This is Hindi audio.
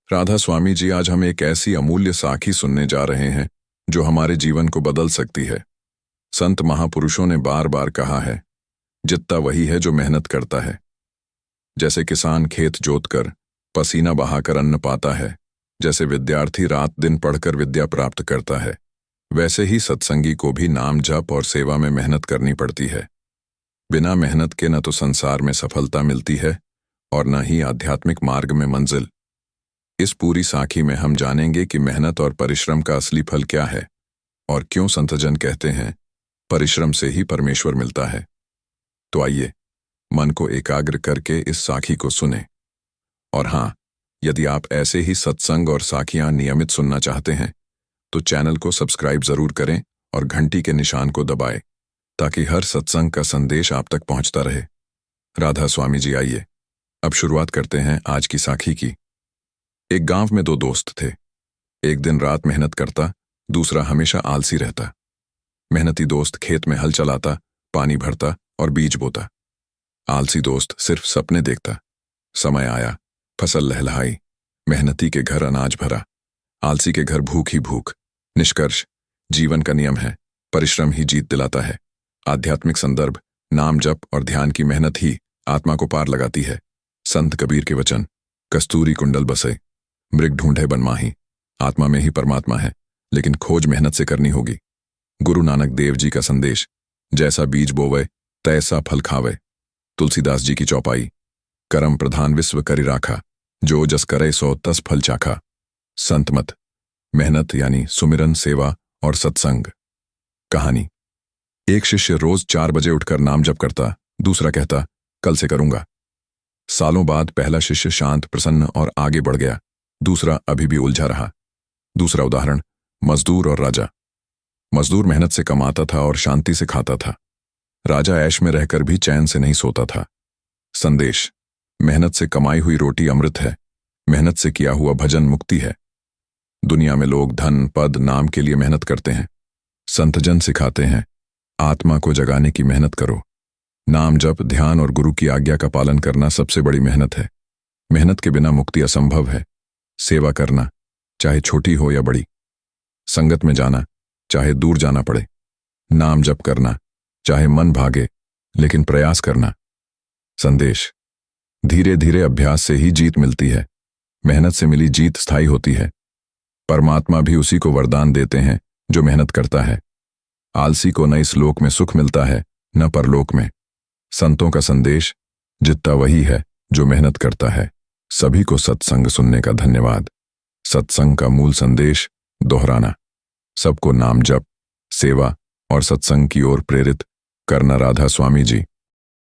राधा स्वामी जी, आज हम एक ऐसी अमूल्य साखी सुनने जा रहे हैं जो हमारे जीवन को बदल सकती है। संत महापुरुषों ने बार बार कहा है, जितना वही है जो मेहनत करता है। जैसे किसान खेत जोतकर पसीना बहाकर अन्न पाता है, जैसे विद्यार्थी रात दिन पढ़कर विद्या प्राप्त करता है, वैसे ही सत्संगी को भी नाम जप और सेवा में मेहनत करनी पड़ती है। बिना मेहनत के न तो संसार में सफलता मिलती है और न ही आध्यात्मिक मार्ग में मंजिल। इस पूरी साखी में हम जानेंगे कि मेहनत और परिश्रम का असली फल क्या है और क्यों संतजन कहते हैं, परिश्रम से ही परमेश्वर मिलता है। तो आइए, मन को एकाग्र करके इस साखी को सुने। और हाँ, यदि आप ऐसे ही सत्संग और साखियां नियमित सुनना चाहते हैं तो चैनल को सब्सक्राइब जरूर करें और घंटी के निशान को दबाएं, ताकि हर सत्संग का संदेश आप तक पहुंचता रहे। राधा स्वामी जी, आइए अब शुरुआत करते हैं आज की साखी की। एक गांव में दो दोस्त थे। एक दिन रात मेहनत करता, दूसरा हमेशा आलसी रहता। मेहनती दोस्त खेत में हल चलाता, पानी भरता और बीज बोता। आलसी दोस्त सिर्फ सपने देखता। समय आया, फसल लहलहाई, मेहनती के घर अनाज भरा, आलसी के घर भूख ही भूख। निष्कर्ष, जीवन का नियम है, परिश्रम ही जीत दिलाता है। आध्यात्मिक संदर्भ, नाम जप और ध्यान की मेहनत ही आत्मा को पार लगाती है। संत कबीर के वचन, कस्तूरी कुंडल बसे, मृग ढूंढे बनमाही। आत्मा में ही परमात्मा है, लेकिन खोज मेहनत से करनी होगी। गुरु नानक देव जी का संदेश, जैसा बीज बोवे तैसा फल खावे। तुलसीदास जी की चौपाई, करम प्रधान विश्व करि राखा, जो जस करे सो तस फल चाखा। संत मत, मेहनत यानी सुमिरन, सेवा और सत्संग। कहानी, एक शिष्य रोज 4 बजे उठकर नाम जप करता, दूसरा कहता कल से करूंगा। सालों बाद पहला शिष्य शांत, प्रसन्न और आगे बढ़ गया, दूसरा अभी भी उलझा रहा। दूसरा उदाहरण, मजदूर और राजा। मजदूर मेहनत से कमाता था और शांति से खाता था। राजा ऐश में रहकर भी चैन से नहीं सोता था। संदेश, मेहनत से कमाई हुई रोटी अमृत है, मेहनत से किया हुआ भजन मुक्ति है। दुनिया में लोग धन, पद, नाम के लिए मेहनत करते हैं। संतजन सिखाते हैं, आत्मा को जगाने की मेहनत करो। नाम जप, ध्यान और गुरु की आज्ञा का पालन करना सबसे बड़ी मेहनत है। मेहनत के बिना मुक्ति असंभव है। सेवा करना, चाहे छोटी हो या बड़ी। संगत में जाना, चाहे दूर जाना पड़े। नाम जप करना, चाहे मन भागे लेकिन प्रयास करना। संदेश, धीरे धीरे अभ्यास से ही जीत मिलती है। मेहनत से मिली जीत स्थायी होती है। परमात्मा भी उसी को वरदान देते हैं जो मेहनत करता है। आलसी को न इस लोक में सुख मिलता है, न परलोक में। संतों का संदेश, जितना वही है जो मेहनत करता है। सभी को सत्संग सुनने का धन्यवाद। सत्संग का मूल संदेश दोहराना, सबको नाम जप, सेवा और सत्संग की ओर प्रेरित करना। राधा स्वामी जी।